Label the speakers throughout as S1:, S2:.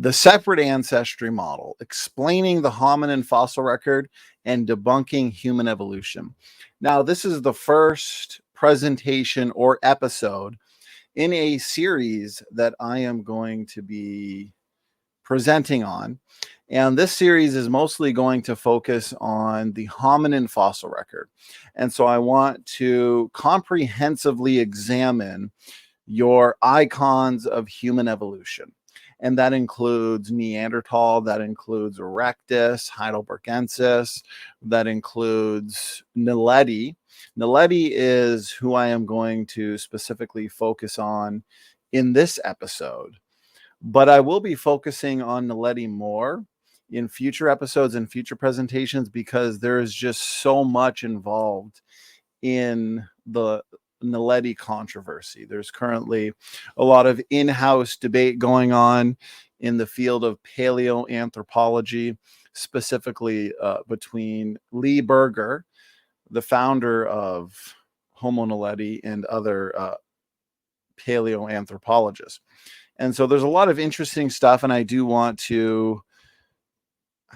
S1: the separate ancestry model, explaining the hominin fossil record and debunking human evolution. Now, this is the first presentation or episode in a series that I am going to be presenting on. And this series is mostly going to focus on the hominin fossil record. And so I want to comprehensively examine your icons of human evolution. And that includes Neanderthal, that includes erectus, heidelbergensis, that includes Naledi. Naledi is who I am going to specifically focus on in this episode. But I will be focusing on Naledi more in future episodes and future presentations because there is just so much involved in the Naledi controversy. There's currently a lot of in-house debate going on in the field of paleoanthropology, specifically between Berger, the founder of Homo Naledi, and other paleoanthropologists. And so there's a lot of interesting stuff, and I do want to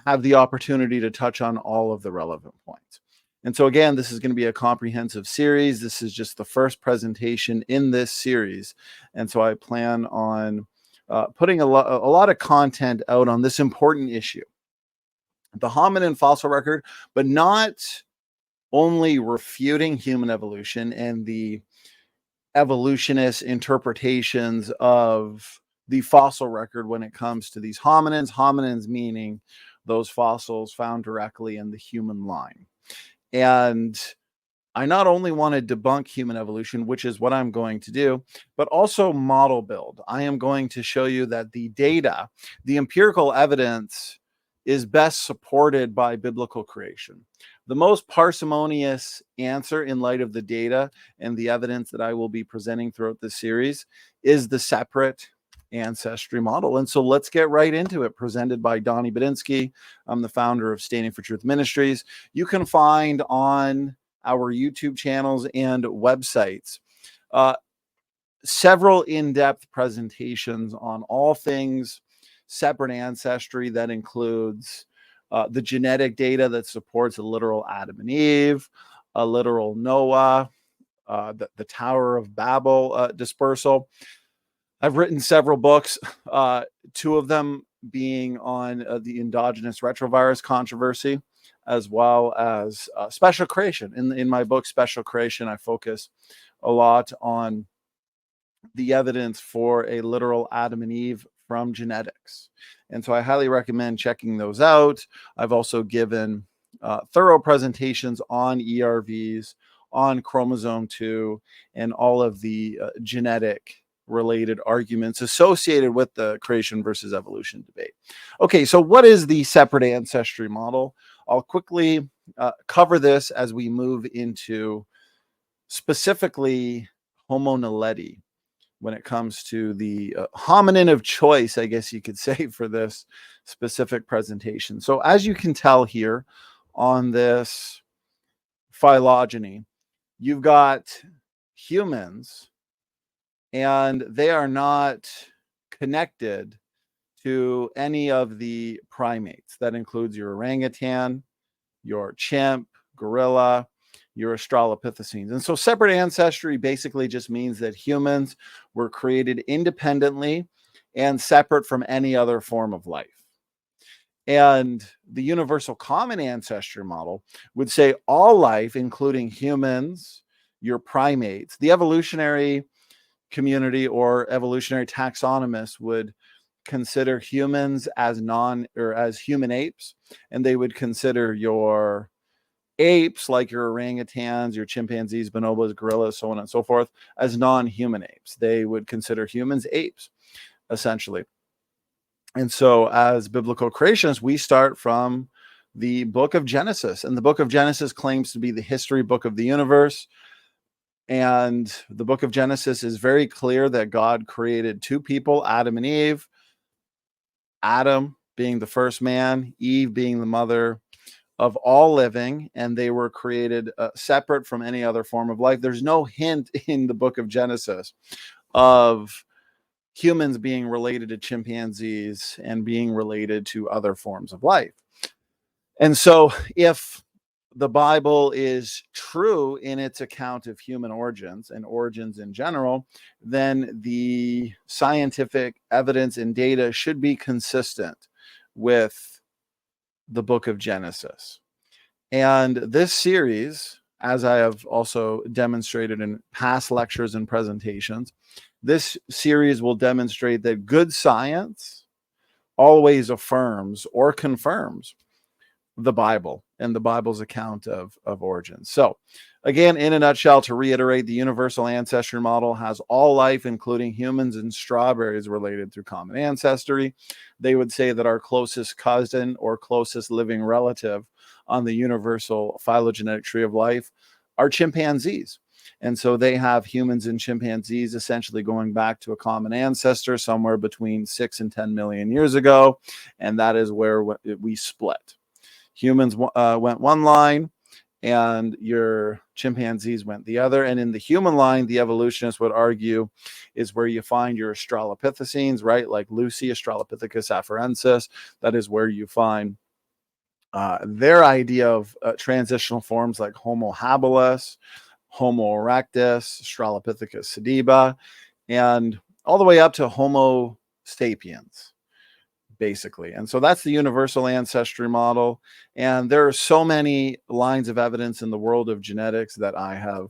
S1: have the opportunity to touch on all of the relevant points. And so again, this is going to be a comprehensive series. This is just the first presentation in this series. And so I plan on putting a lot of content out on this important issue, the hominin fossil record, but not only refuting human evolution and the evolutionist interpretations of the fossil record when it comes to these hominins meaning those fossils found directly in the human line. And I not only want to debunk human evolution, which is what I'm going to do, but also model build. I am going to show you that the data, the empirical evidence, is best supported by biblical creation. The most parsimonious answer in light of the data and the evidence that I will be presenting throughout this series is the separate ancestry model. And so let's get right into it, presented by Donny Budinsky. I'm the founder of Standing for Truth Ministries. You can find on our YouTube channels and websites several in-depth presentations on all things separate ancestry. That includes the genetic data that supports a literal Adam and Eve, a literal Noah, the Tower of Babel dispersal. I've written several books, two of them being on the endogenous retrovirus controversy, as well as special creation. In my book, Special Creation, I focus a lot on the evidence for a literal Adam and Eve from genetics. And so I highly recommend checking those out. I've also given thorough presentations on ERVs, on chromosome 2, and all of the genetic related arguments associated with the creation versus evolution debate. Okay, so what is the separate ancestry model? I'll quickly cover this as we move into specifically Homo Naledi when it comes to the hominin of choice, I guess you could say, for this specific presentation. So as you can tell here on this phylogeny, you've got humans, and they are not connected to any of the primates. That includes your orangutan, your chimp, gorilla, your Australopithecines. And so separate ancestry basically just means that humans were created independently and separate from any other form of life. And the universal common ancestry model would say all life, including humans, your primates, the evolutionary community or evolutionary taxonomists would consider humans as human apes, and they would consider your apes, like your orangutans, your chimpanzees, bonobos, gorillas, so on and so forth, as non-human apes. They would consider humans apes, essentially. And so as biblical creationists, we start from the book of Genesis, and the book of Genesis claims to be the history book of the universe. And the book of Genesis is very clear that God created two people, Adam and Eve, Adam being the first man, Eve being the mother of all living, and they were created separate from any other form of life. There's no hint in the book of Genesis of humans being related to chimpanzees and being related to other forms of life. And so if the Bible is true in its account of human origins and origins in general, then the scientific evidence and data should be consistent with the book of Genesis. And this series, as I have also demonstrated in past lectures and presentations, this series will demonstrate that good science always affirms or confirms the Bible and the Bible's account of origins. So again, in a nutshell, to reiterate, the universal ancestry model has all life, including humans and strawberries, related through common ancestry. They would say that our closest cousin or closest living relative on the universal phylogenetic tree of life are chimpanzees. And so they have humans and chimpanzees essentially going back to a common ancestor somewhere between 6 and 10 million years ago. And that is where we split. Humans went one line and your chimpanzees went the other. And in the human line, the evolutionists would argue is where you find your Australopithecines, right? Like Lucy, Australopithecus afarensis. That is where you find their idea of transitional forms like Homo habilis, Homo erectus, Australopithecus sediba, and all the way up to Homo sapiens, basically. And so that's the universal ancestry model. And there are so many lines of evidence in the world of genetics that I have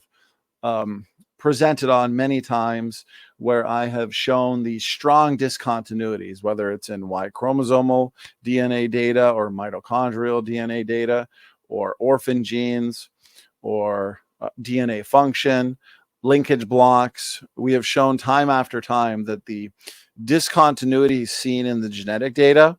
S1: presented on many times, where I have shown these strong discontinuities, whether it's in Y chromosomal DNA data or mitochondrial DNA data or orphan genes or DNA function, linkage blocks. We have shown time after time that the discontinuity seen in the genetic data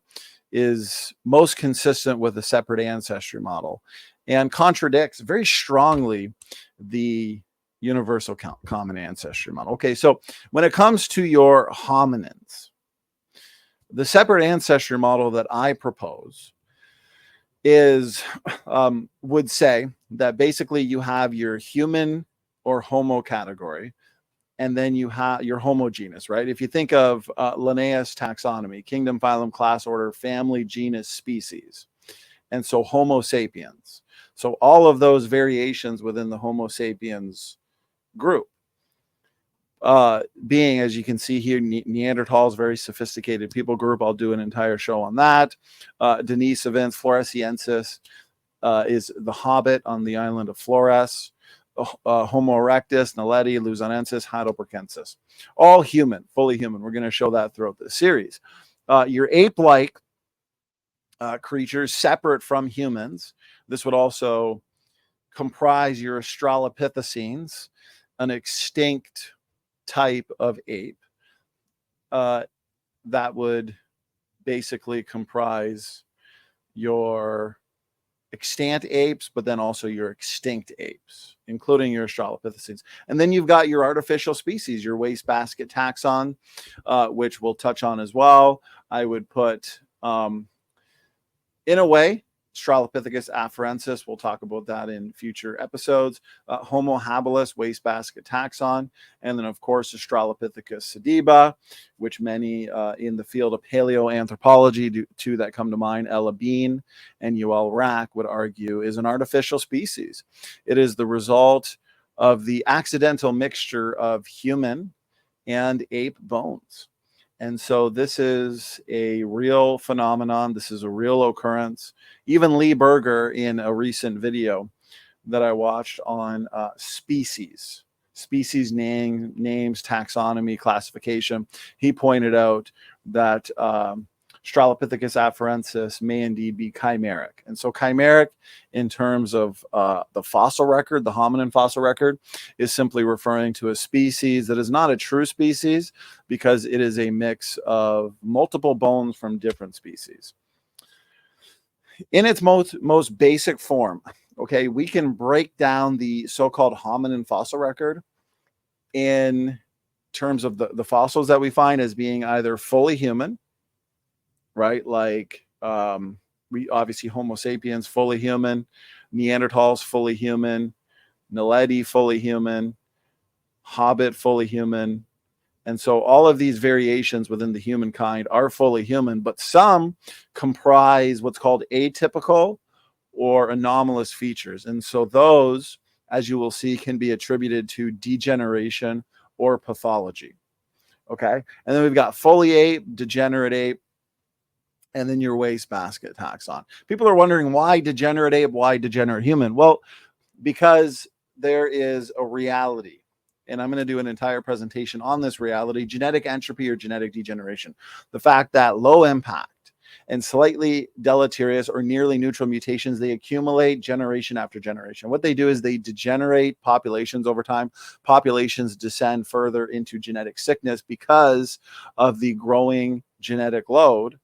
S1: is most consistent with the separate ancestry model and contradicts very strongly the universal common ancestry model. Okay, so when it comes to your hominins, the separate ancestry model that I propose is would say that basically you have your human or Homo category, and then you have your Homo genus, right? If you think of Linnaeus taxonomy, kingdom, phylum, class, order, family, genus, species, and so Homo sapiens. So all of those variations within the Homo sapiens group, being, as you can see here, Neanderthals, very sophisticated people group. I'll do an entire show on that. Denisovans, floresiensis is the hobbit on the island of Flores. Homo erectus, Naledi, luzonensis, heidelbergensis, all human, fully human. We're going to show that throughout the series. Your ape-like creatures separate from humans. This would also comprise your Australopithecines, an extinct type of ape that would basically comprise your extant apes, but then also your extinct apes, including your Australopithecines. And then you've got your artificial species, your wastebasket taxon, which we'll touch on as well. I would put, in a way, Australopithecus afarensis. We'll talk about that in future episodes. Homo habilis, wastebasket taxon. And then, of course, Australopithecus sediba, which many in the field of paleoanthropology, two that come to mind, Ella Bean and Yuval Rack, would argue is an artificial species. It is the result of the accidental mixture of human and ape bones. And so this is a real phenomenon. This is a real occurrence. Even Lee Berger, in a recent video that I watched on species names, taxonomy, classification, he pointed out that Australopithecus afarensis may indeed be chimeric. And so chimeric, in terms of the fossil record, the hominin fossil record, is simply referring to a species that is not a true species because it is a mix of multiple bones from different species. In its most basic form, okay, we can break down the so-called hominin fossil record in terms of the fossils that we find as being either fully human, right? Like we obviously Homo sapiens, fully human, Neanderthals, fully human, Naledi, fully human, Hobbit, fully human, And so all of these variations within the humankind are fully human, but some comprise what's called atypical or anomalous features. And so those, as you will see, can be attributed to degeneration or pathology. Okay. And then we've got fully ape, degenerate ape, and then your wastebasket taxon. People are wondering why degenerate ape, why degenerate human? Well, because there is a reality. And I'm going to do an entire presentation on this reality, genetic entropy or genetic degeneration. The fact that low impact and slightly deleterious or nearly neutral mutations, they accumulate generation after generation. What they do is they degenerate populations over time. Populations descend further into genetic sickness because of the growing genetic load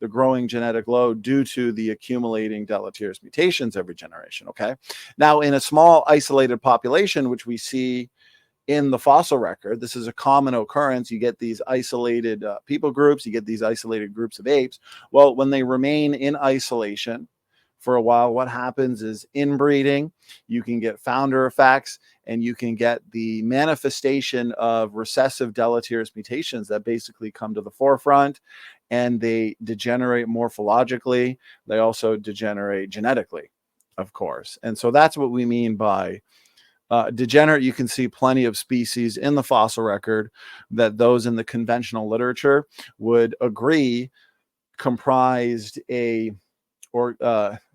S1: due to the accumulating deleterious mutations every generation. Okay. Now, in a small isolated population, which we see in the fossil record, this is a common occurrence. You get these isolated people groups, you get these isolated groups of apes. Well, when they remain in isolation for a while, what happens is inbreeding. You can get founder effects, and you can get the manifestation of recessive deleterious mutations that basically come to the forefront, and they degenerate morphologically. They also degenerate genetically, of course. And so that's what we mean by degenerate. You can see plenty of species in the fossil record that those in the conventional literature would agree comprised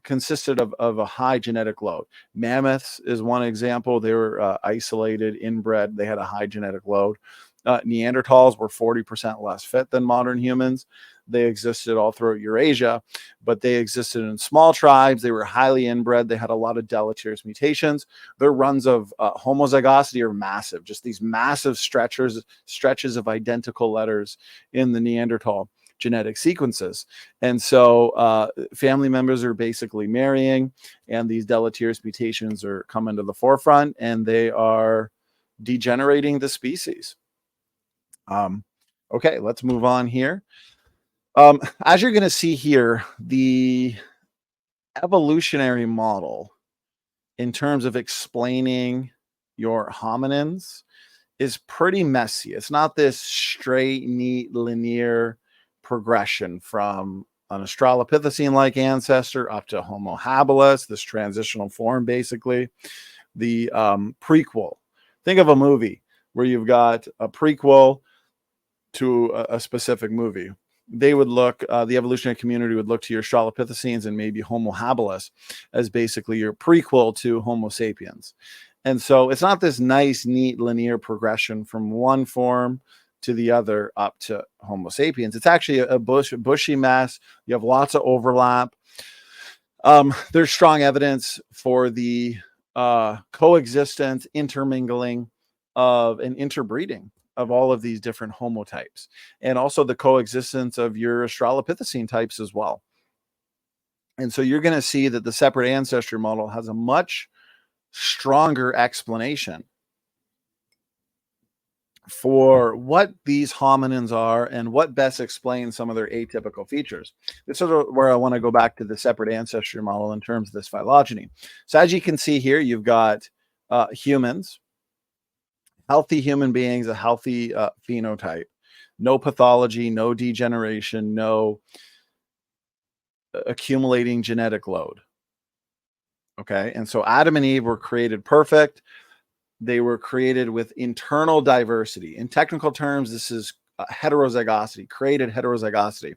S1: consisted of a high genetic load. Mammoths is one example. They were isolated, inbred. They had a high genetic load. Neanderthals were 40% less fit than modern humans. They existed all throughout Eurasia, but they existed in small tribes. They were highly inbred. They had a lot of deleterious mutations. Their runs of homozygosity are massive, just these massive stretches of identical letters in the Neanderthal genetic sequences. And so family members are basically marrying, and these deleterious mutations are coming to the forefront, and they are degenerating the species. Okay, let's move on here. As you're going to see here, the evolutionary model in terms of explaining your hominins is pretty messy. It's not this straight, neat, linear progression from an Australopithecine-like ancestor up to Homo habilis, this transitional form, basically. The prequel. Think of a movie where you've got a prequel to a specific movie. They would look, the evolutionary community would look to your Australopithecines and maybe Homo habilis as basically your prequel to Homo sapiens. And so it's not this nice, neat, linear progression from one form to the other up to Homo sapiens. It's actually a bushy mess. You have lots of overlap. There's strong evidence for the coexistence, intermingling of and interbreeding of all of these different homotypes, and also the coexistence of your Australopithecine types as well. And so you're going to see that the separate ancestry model has a much stronger explanation for what these hominins are and what best explains some of their atypical features. This is where I want to go back to the separate ancestry model in terms of this phylogeny. So as you can see here, you've got humans, healthy human beings, a healthy phenotype, no pathology, no degeneration, no accumulating genetic load. Okay, and so Adam and Eve were created perfect. They were created with internal diversity. In technical terms, this is heterozygosity, created heterozygosity.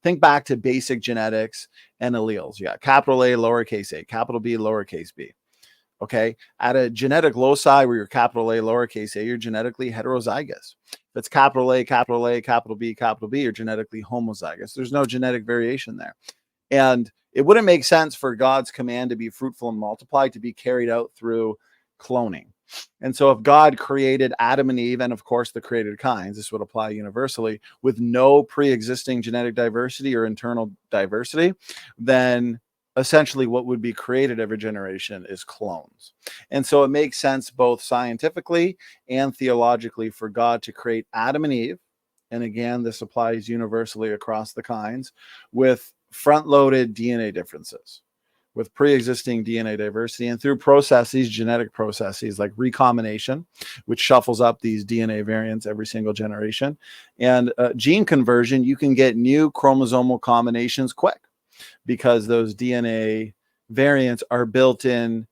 S1: Think back to basic genetics and alleles. You got capital A, lowercase a, capital B, lowercase b. Okay, at a genetic loci where you're capital A, lowercase a, you're genetically heterozygous. If it's capital A, capital A, capital B, you're genetically homozygous. There's no genetic variation there. And it wouldn't make sense for God's command to be fruitful and multiply to be carried out through cloning. And so if God created Adam and Eve, and of course the created kinds, this would apply universally, with no pre-existing genetic diversity or internal diversity, then essentially what would be created every generation is clones. And so it makes sense both scientifically and theologically for God to create Adam and Eve, and again, this applies universally across the kinds, with front-loaded DNA differences, with pre-existing DNA diversity, and through processes, genetic processes like recombination, which shuffles up these DNA variants every single generation, and gene conversion, you can get new chromosomal combinations quick because those DNA variants are built in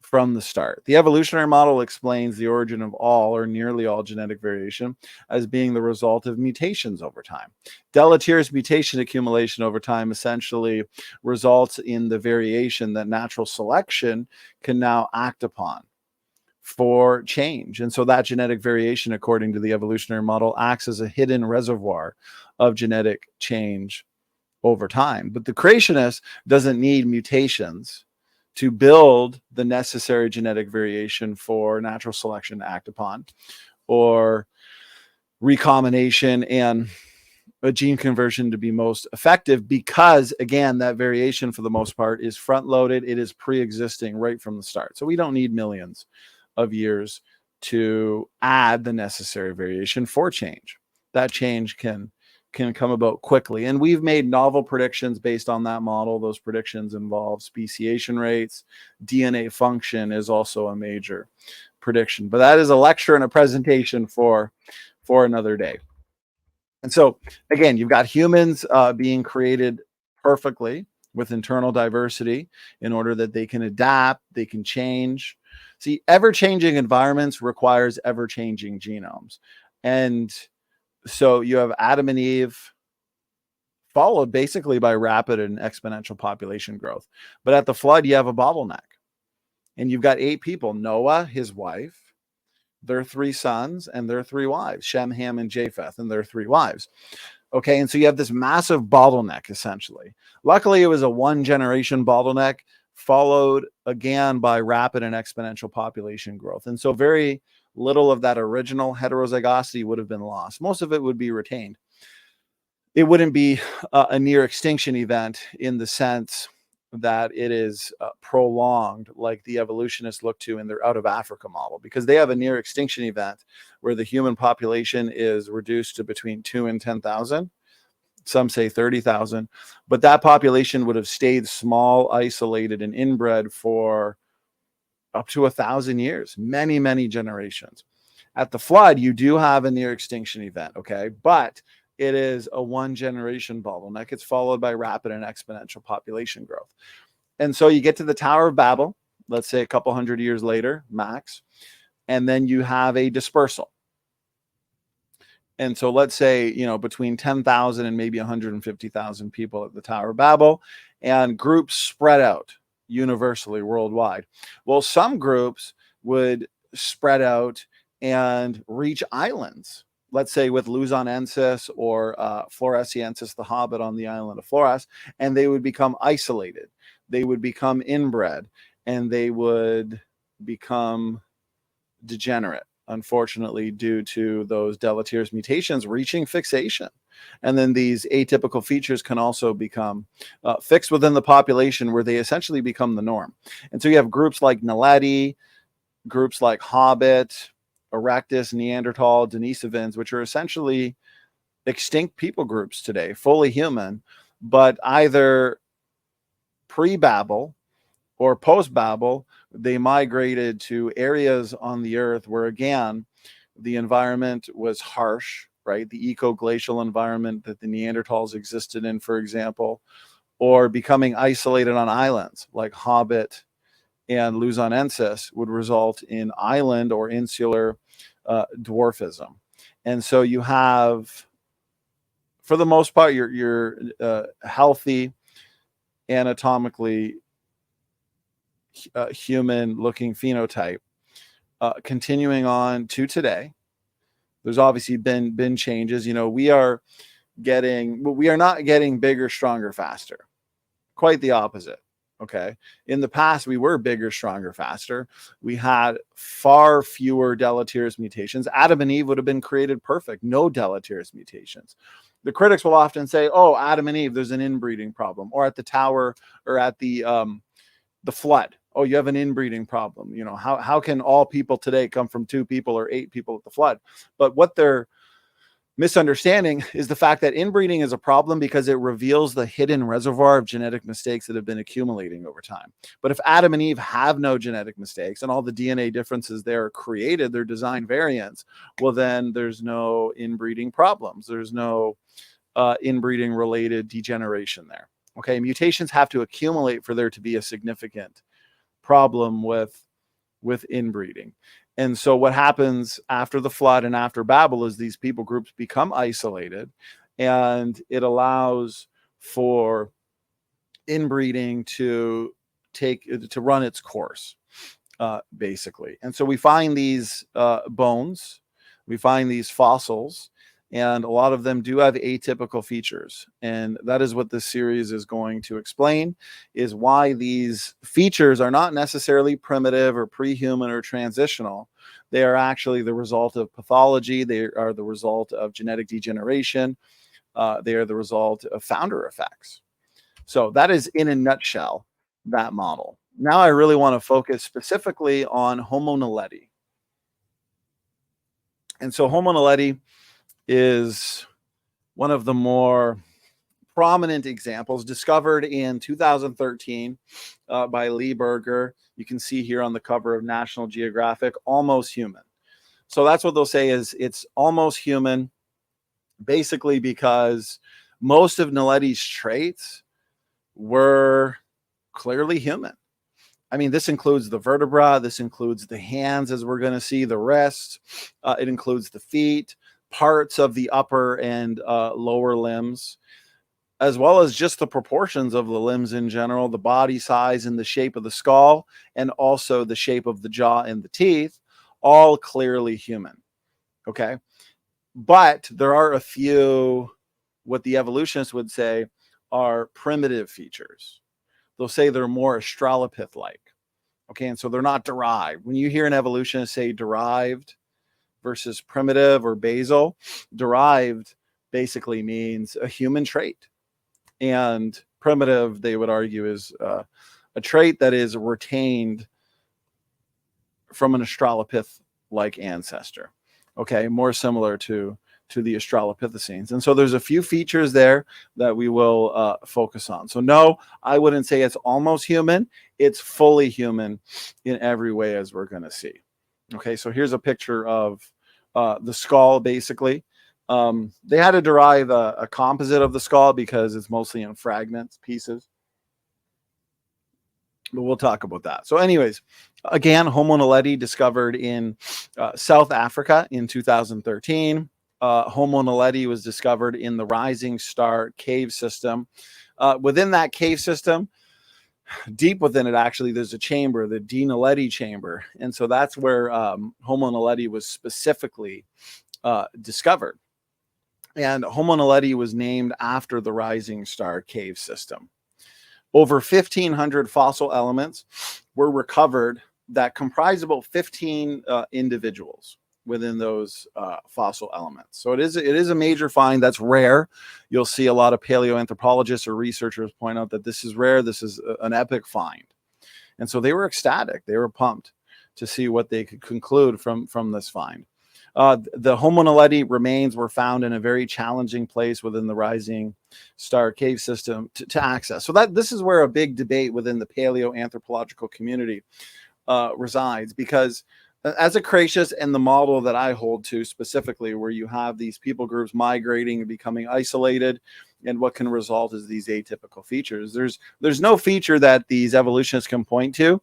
S1: from the start. The evolutionary model explains the origin of all or nearly all genetic variation as being the result of mutations over time. Deleterious mutation accumulation over time essentially results in the variation that natural selection can now act upon for change. And so that genetic variation, according to the evolutionary model, acts as a hidden reservoir of genetic change over time. But the creationist doesn't need mutations to build the necessary genetic variation for natural selection to act upon, or recombination and a gene conversion to be most effective, because again, that variation for the most part is front loaded. It is pre-existing right from the start. So we don't need millions of years to add the necessary variation for change. That change can come about quickly. And we've made novel predictions based on that model. Those predictions involve speciation rates. DNA function is also a major prediction. But that is a lecture and a presentation for another day. And so, again, you've got humans being created perfectly with internal diversity in order that they can adapt, they can change. See, ever-changing environments requires ever-changing genomes. And so you have Adam and Eve, followed basically by rapid and exponential population growth. But at the flood, you have a bottleneck. And you've got 8 people: Noah, his wife, their 3 sons, and their 3 wives, Shem, Ham, and Japheth, and their 3 wives. Okay, and so you have this massive bottleneck, essentially. Luckily, it was a 1-generation bottleneck, followed again by rapid and exponential population growth. And so very little of that original heterozygosity would have been lost. Most of it would be retained. It wouldn't be a near extinction event in the sense that it is prolonged like the evolutionists look to in their out of Africa model, because they have a near extinction event where the human population is reduced to between 2 and 10,000. Some say 30,000, but that population would have stayed small, isolated, and inbred for up to 1,000 years, many, many generations. At the flood, you do have a near extinction event, okay? But it is a 1-generation bottleneck. It's followed by rapid and exponential population growth. And so you get to the Tower of Babel, let's say a couple hundred years later, max, and then you have a dispersal. And so let's say, between 10,000 and maybe 150,000 people at the Tower of Babel, and groups spread out universally worldwide. Well, some groups would spread out and reach islands, let's say with luzonensis or floresiensis, the hobbit on the island of Flores, and they would become isolated. They would become inbred, and they would become degenerate, unfortunately, due to those deleterious mutations reaching fixation. And then these atypical features can also become fixed within the population, where they essentially become the norm. And so you have groups like Naledi, groups like Hobbit, Erectus, Neanderthal, Denisovans, which are essentially extinct people groups today, fully human, but either pre-Babel or post-Babel, they migrated to areas on the earth where, again, the environment was harsh, right? The ecoglacial environment that the Neanderthals existed in, for example, or becoming isolated on islands like Hobbit and luzonensis would result in island or insular dwarfism. And so you have, for the most part, your healthy, anatomically human-looking phenotype continuing on to today. There's obviously been changes. We are not getting bigger, stronger, faster. Quite the opposite. Okay. In the past, we were bigger, stronger, faster. We had far fewer deleterious mutations. Adam and Eve would have been created perfect. No deleterious mutations. The critics will often say, oh, Adam and Eve, there's an inbreeding problem. Or at the tower, or at the flood. Oh, you have an inbreeding problem. How can all people today come from 2 people or 8 people at the flood? But what they're misunderstanding is the fact that inbreeding is a problem because it reveals the hidden reservoir of genetic mistakes that have been accumulating over time. But if Adam and Eve have no genetic mistakes and all the DNA differences there are created, they're design variants, well, then there's no inbreeding problems. There's no inbreeding related degeneration there. Okay, mutations have to accumulate for there to be a significant problem with inbreeding. And so what happens after the flood and after Babel is these people groups become isolated, and it allows for inbreeding to run its course, basically. And so we find these bones, we find these fossils, and a lot of them do have atypical features. And that is what this series is going to explain, is why these features are not necessarily primitive or pre-human or transitional. They are actually the result of pathology. They are the result of genetic degeneration. They are the result of founder effects. So that is, in a nutshell, that model. Now I really want to focus specifically on Homo Naledi. And so Homo Naledi is one of the more prominent examples, discovered in 2013 by Berger. You can see here on the cover of National Geographic, almost human. So that's what they'll say, is it's almost human, basically because most of Naledi's traits were clearly human. I mean, this includes the vertebra, this includes the hands, as we're going to see, the wrists, it includes the feet, parts of the upper and lower limbs, as well as just the proportions of the limbs in general, the body size and the shape of the skull, and also the shape of the jaw and the teeth, all clearly human. Okay. But there are a few, what the evolutionists would say, are primitive features. They'll say they're more Australopith-like. Okay. And so they're not derived. When you hear an evolutionist say derived versus primitive or basal, derived basically means a human trait. And primitive, they would argue, is a trait that is retained from an Australopith-like ancestor. Okay, more similar to the Australopithecines. And so there's a few features there that we will focus on. So no, I wouldn't say it's almost human. It's fully human in every way, as we're going to see. Okay, so here's a picture of the skull, basically. They had to derive a composite of the skull because it's mostly in fragments, pieces. But we'll talk about that. So anyways, again, Homo Naledi discovered in South Africa in 2013. Homo Naledi was discovered in the Rising Star cave system. Within that cave system, deep within it, actually, there's a chamber, the D. Naledi chamber. And so that's where Homo Naledi was specifically discovered. And Homo Naledi was named after the Rising Star cave system. Over 1,500 fossil elements were recovered that comprise about 15 individuals within those fossil elements. So it is a major find. That's rare. You'll see a lot of paleoanthropologists or researchers point out that this is rare. This is an epic find. And so they were ecstatic. They were pumped to see what they could conclude from this find. The Homo Naledi remains were found in a very challenging place within the Rising Star cave system to access. So this is where a big debate within the paleoanthropological community resides, because as a Cretaceous and the model that I hold to specifically, where you have these people groups migrating and becoming isolated, and what can result is these atypical features. There's no feature that these evolutionists can point to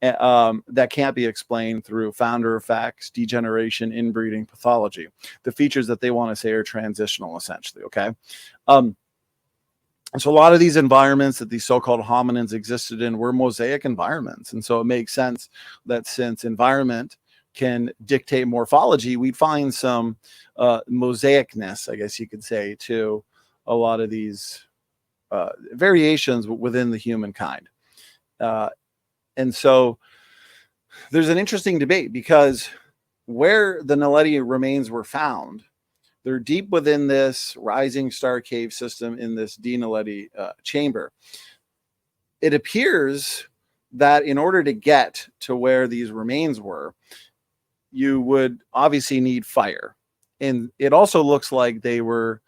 S1: that can't be explained through founder effects, degeneration, inbreeding, pathology. The features that they want to say are transitional, essentially. Okay. So a lot of these environments that these so-called hominins existed in were mosaic environments. And so it makes sense that since environment can dictate morphology, we find some mosaicness, I guess you could say, to a lot of these variations within the humankind. And so there's an interesting debate, because where the Naledi remains were found, they're deep within this Rising Star cave system in this D. Naledi chamber. It appears that in order to get to where these remains were, you would obviously need fire. And it also looks like they were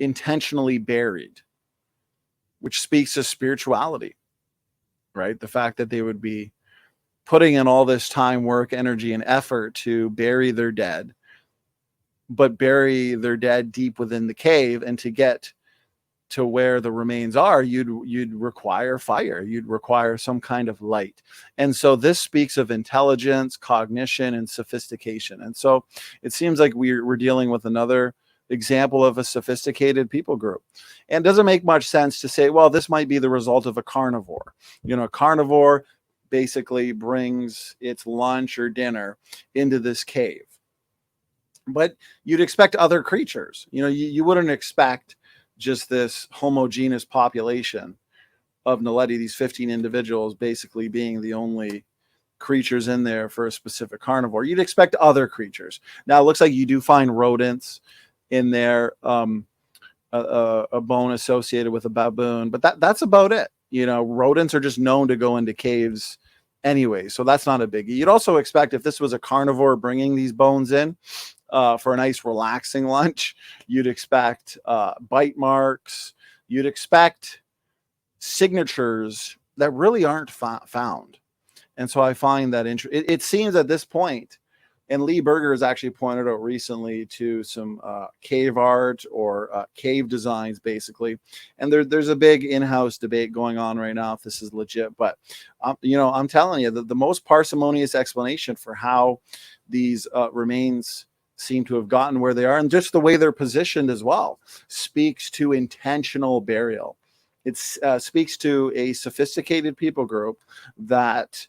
S1: intentionally buried, which speaks to spirituality, right? The fact that they would be putting in all this time, work, energy, and effort to bury their dead, but bury their dead deep within the cave, and to get to where the remains are, you'd require fire, you'd require some kind of light. And so this speaks of intelligence, cognition, and sophistication. And so it seems like we're dealing with another example of a sophisticated people group. And it doesn't make much sense to say, well, this might be the result of a carnivore. You know, a carnivore basically brings its lunch or dinner into this cave. But you'd expect other creatures. You know, you wouldn't expect just this homogeneous population of Naledi, these 15 individuals basically being the only creatures in there for a specific carnivore. You'd expect other creatures. Now, it looks like you do find rodents in there, a bone associated with a baboon, but that's about it. You know, rodents are just known to go into caves anyway, so that's not a biggie. You'd also expect, if this was a carnivore bringing these bones in, for a nice relaxing lunch, you'd expect bite marks, you'd expect signatures that really aren't found. And so I find that it seems at this point, and Lee Berger has actually pointed out recently to some cave art or cave designs, basically. And there's a big in-house debate going on right now if this is legit. But, you know, I'm telling you, the most parsimonious explanation for how these remains seem to have gotten where they are, and just the way they're positioned as well, speaks to intentional burial. It speaks to a sophisticated people group that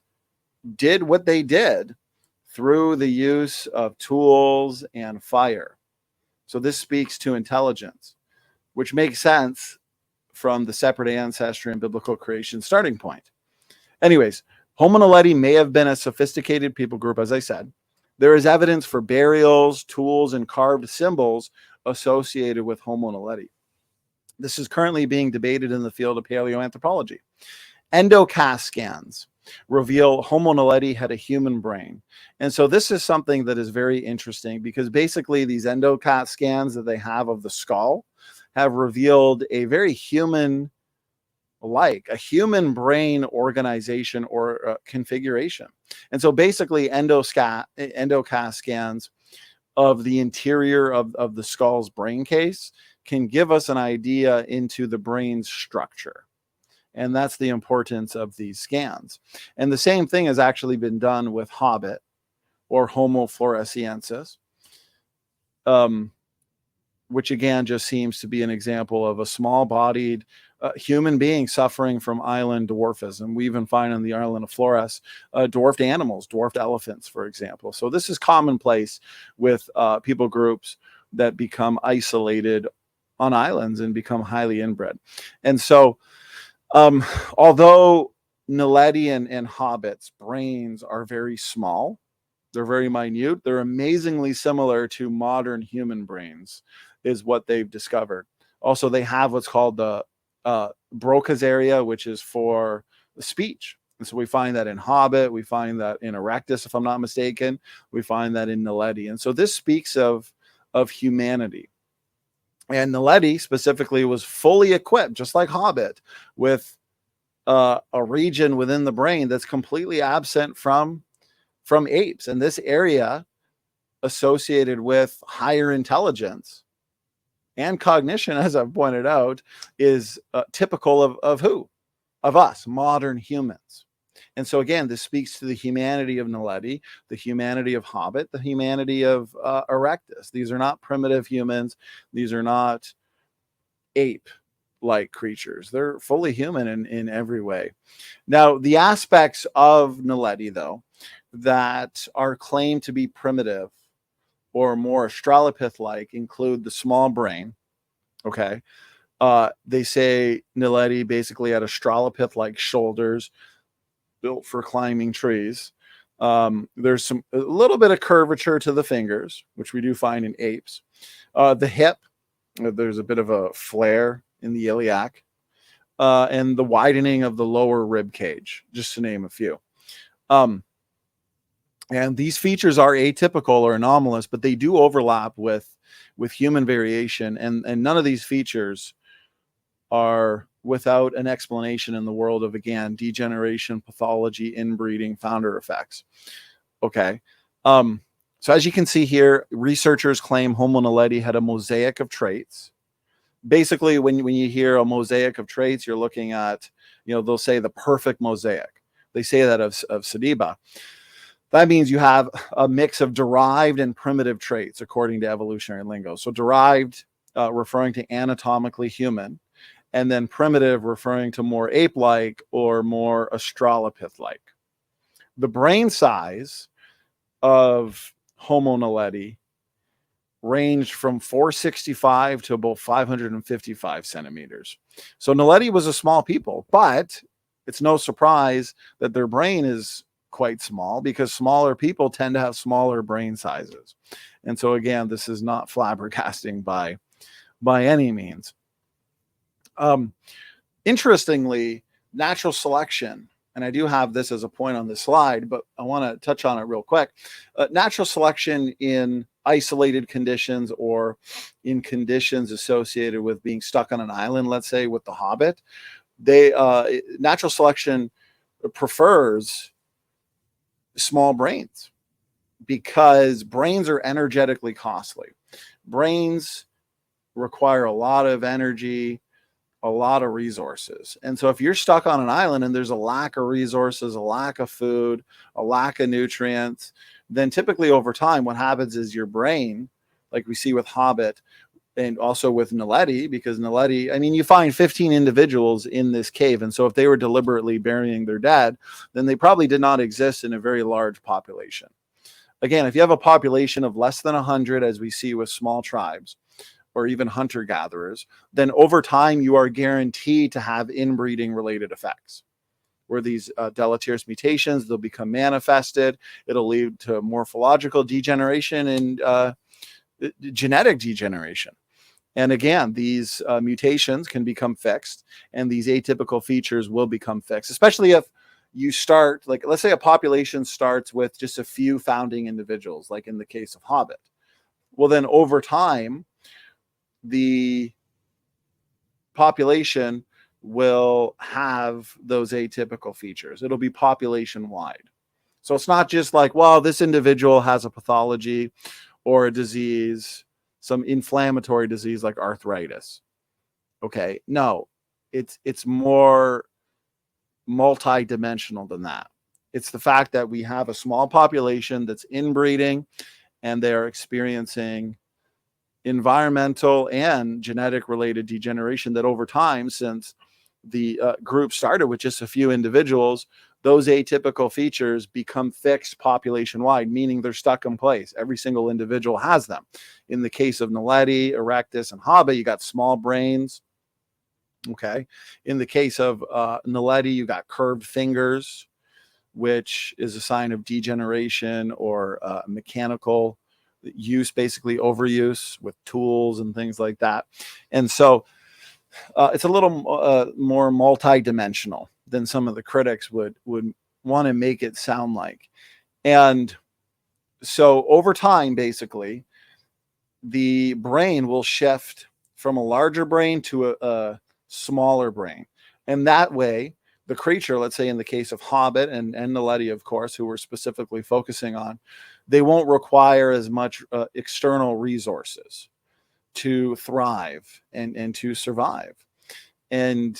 S1: did what they did through the use of tools and fire. So this speaks to intelligence, which makes sense from the separate ancestry and biblical creation starting point. Anyways, Homo Naledi may have been a sophisticated people group, as I said. There is evidence for burials, tools, and carved symbols associated with Homo Naledi. This is currently being debated in the field of paleoanthropology. Endocast scans reveal Homo Naledi had a human brain. And so this is something that is very interesting, because basically these endocast scans that they have of the skull have revealed a very human a human brain organization or configuration. And so basically endocast scans of the interior of the skull's brain case can give us an idea into the brain's structure. And that's the importance of these scans. And the same thing has actually been done with Hobbit or Homo floresiensis, which again just seems to be an example of a small-bodied human being suffering from island dwarfism. We even find on the island of Flores dwarfed animals, dwarfed elephants, for example. So this is commonplace with people groups that become isolated on islands and become highly inbred. And so although Naledi and Hobbit's brains are very small, they're very minute, they're amazingly similar to modern human brains, is what they've discovered. Also, they have what's called the Broca's area, which is for speech. And so we find that in Hobbit, we find that in Erectus, if I'm not mistaken, we find that in Naledi. And so this speaks of humanity. And Naledi specifically was fully equipped, just like Hobbit, with a region within the brain that's completely absent from apes. And this area associated with higher intelligence and cognition, as I've pointed out, is typical of who? Of us, modern humans. And so again, this speaks to the humanity of Naledi, the humanity of Hobbit, the humanity of Erectus. These are not primitive humans. These are not ape-like creatures. They're fully human in every way. Now, the aspects of Naledi, though, that are claimed to be primitive or more Australopith-like include the small brain. Okay. They say Naledi basically had Australopith-like shoulders built for climbing trees. There's a little bit of curvature to the fingers, which we do find in apes. The hip, there's a bit of a flare in the iliac, and the widening of the lower rib cage, just to name a few. And these features are atypical or anomalous, but they do overlap with human variation. And none of these features are without an explanation in the world of, again, degeneration, pathology, inbreeding, founder effects. Okay. So as you can see here, researchers claim Homo naledi had a mosaic of traits. Basically, when you hear a mosaic of traits, you're looking at, they'll say the perfect mosaic. They say that of Sediba. That means you have a mix of derived and primitive traits, according to evolutionary lingo. So derived, referring to anatomically human, and then primitive, referring to more ape-like or more australopith-like. The brain size of Homo naledi ranged from 465 to about 555 centimeters. So Naledi was a small people, but it's no surprise that their brain is quite small, because smaller people tend to have smaller brain sizes. And so again, this is not flabbergasting by any means. Interestingly, natural selection, and I do have this as a point on this slide, but I want to touch on it real quick. Natural selection in isolated conditions, or in conditions associated with being stuck on an island, let's say with the Hobbit, natural selection prefers small brains, because brains are energetically costly. Brains require a lot of energy, a lot of resources. And so if you're stuck on an island and there's a lack of resources, a lack of food, a lack of nutrients, then typically over time, what happens is your brain, like we see with Hobbit and also with Naledi, because Naledi, I mean, you find 15 individuals in this cave. And so if they were deliberately burying their dead, then they probably did not exist in a very large population. Again, if you have a population of less than 100, as we see with small tribes, or even hunter-gatherers, then over time you are guaranteed to have inbreeding related effects, where these deleterious mutations, they'll become manifested. It'll lead to morphological degeneration and genetic degeneration. And again, these mutations can become fixed, and these atypical features will become fixed, especially if you start, like, let's say a population starts with just a few founding individuals, like in the case of Hobbit. Well, then over time, the population will have those atypical features. It'll be population wide. So it's not just like, well, this individual has a pathology or a disease, some inflammatory disease like arthritis. Okay, no, it's more multi-dimensional than that. It's the fact that we have a small population that's inbreeding, and they're experiencing environmental and genetic related degeneration that over time, since the group started with just a few individuals, those atypical features become fixed population wide, meaning they're stuck in place. Every single individual has them. In the case of Naledi, erectus, and Hobbit, you got small brains. Okay. In the case of Naledi, you got curved fingers, which is a sign of degeneration or mechanical use, basically overuse with tools and things like that. And so it's a little more multi-dimensional than some of the critics would want to make it sound like. And so over time, basically, the brain will shift from a larger brain to a smaller brain. And that way, the creature, let's say in the case of Hobbit and Naledi, of course, who we're specifically focusing on, they won't require as much external resources to thrive and to survive. And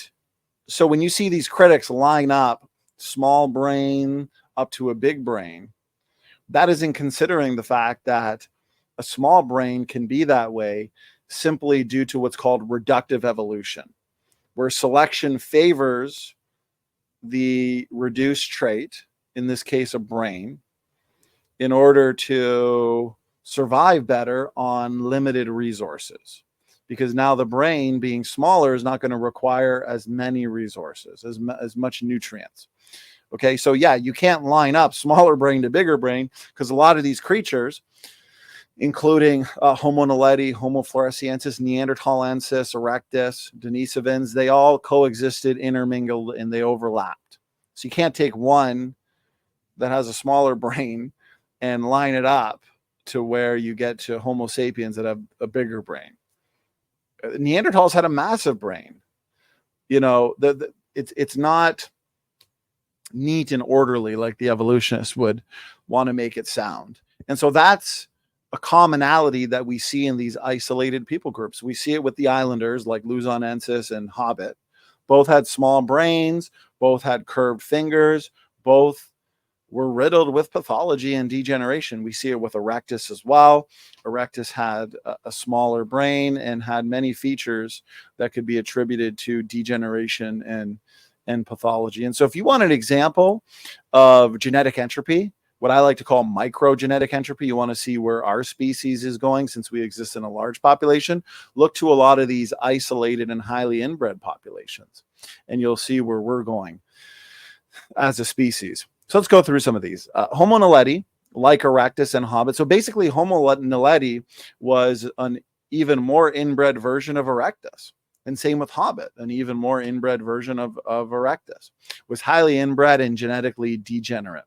S1: so when you see these critics line up small brain up to a big brain, that isn't considering the fact that a small brain can be that way simply due to what's called reductive evolution, where selection favors the reduced trait, in this case a brain, in order to survive better on limited resources. Because now the brain, being smaller, is not going to require as many resources, as much nutrients. Okay, so yeah, you can't line up smaller brain to bigger brain, because a lot of these creatures, including Homo naledi, Homo floresiensis, neanderthalensis, erectus, denisovans, they all coexisted, intermingled, and they overlapped. So you can't take one that has a smaller brain and line it up to where you get to Homo sapiens that have a bigger brain. Neanderthals had a massive brain. You know, it's not neat and orderly like the evolutionists would want to make it sound. And so that's a commonality that we see in these isolated people groups. We see it with the islanders like luzonensis and Hobbit. Both had small brains, both had curved fingers, both were riddled with pathology and degeneration. We see it with erectus as well. Erectus had a smaller brain and had many features that could be attributed to degeneration and pathology. And so if you want an example of genetic entropy, what I like to call microgenetic entropy, you want to see where our species is going since we exist in a large population, look to a lot of these isolated and highly inbred populations, and you'll see where we're going as a species. So let's go through some of these. Homo Naledi, like erectus and Hobbit. So basically Homo Naledi was an even more inbred version of erectus. And same with Hobbit, an even more inbred version of erectus. Was highly inbred and genetically degenerate.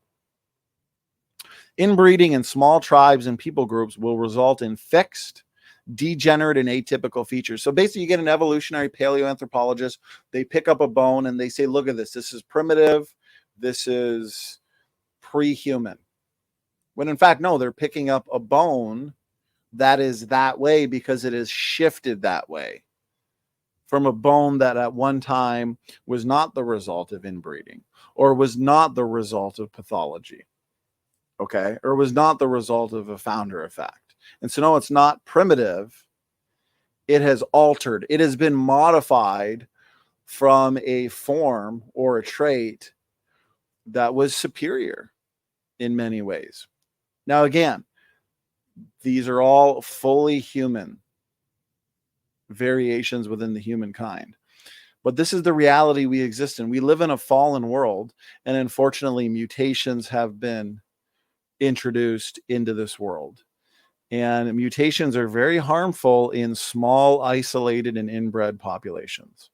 S1: Inbreeding in small tribes and people groups will result in fixed, degenerate, and atypical features. So basically you get an evolutionary paleoanthropologist, they pick up a bone and they say, look at this. This is primitive. This is pre-human. When in fact, no, they're picking up a bone that is that way because it is shifted that way from a bone that at one time was not the result of inbreeding or was not the result of pathology. Okay, or was not the result of a founder effect. And so no, it's not primitive. It has altered. It has been modified from a form or a trait that was superior in many ways. Now, again, these are all fully human variations within the humankind. But this is the reality we exist in. We live in a fallen world, and unfortunately, mutations have been introduced into this world. And mutations are very harmful in small, isolated, and inbred populations.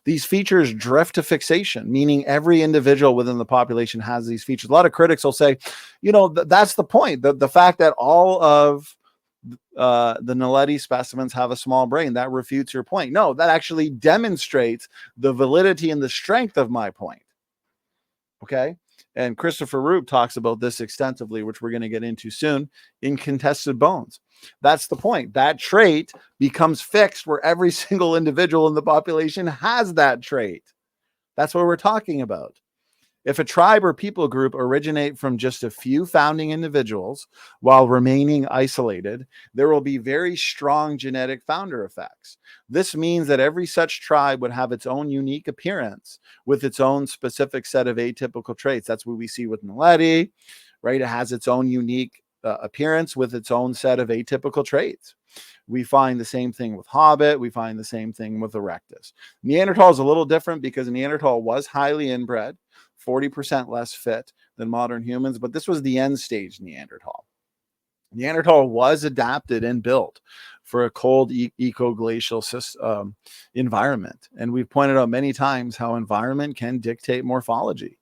S1: These features drift to fixation, meaning every individual within the population has these features. A lot of critics will say, you know, that's the point. The fact that all of the Naledi specimens have a small brain, that refutes your point. No, that actually demonstrates the validity and the strength of my point. Okay? And Christopher Rupe talks about this extensively, which we're going to get into soon, in contested bones. That's the point. That trait becomes fixed where every single individual in the population has that trait. That's what we're talking about. If a tribe or people group originate from just a few founding individuals while remaining isolated, there will be very strong genetic founder effects. This means that every such tribe would have its own unique appearance with its own specific set of atypical traits. That's what we see with Naledi, right? It has its own unique appearance with its own set of atypical traits. We find the same thing with Hobbit. We find the same thing with erectus. Neanderthal is a little different because Neanderthal was highly inbred, 40% less fit than modern humans, but this was the end stage Neanderthal. Neanderthal was adapted and built for a cold ecoglacial environment. And we've pointed out many times how environment can dictate morphology.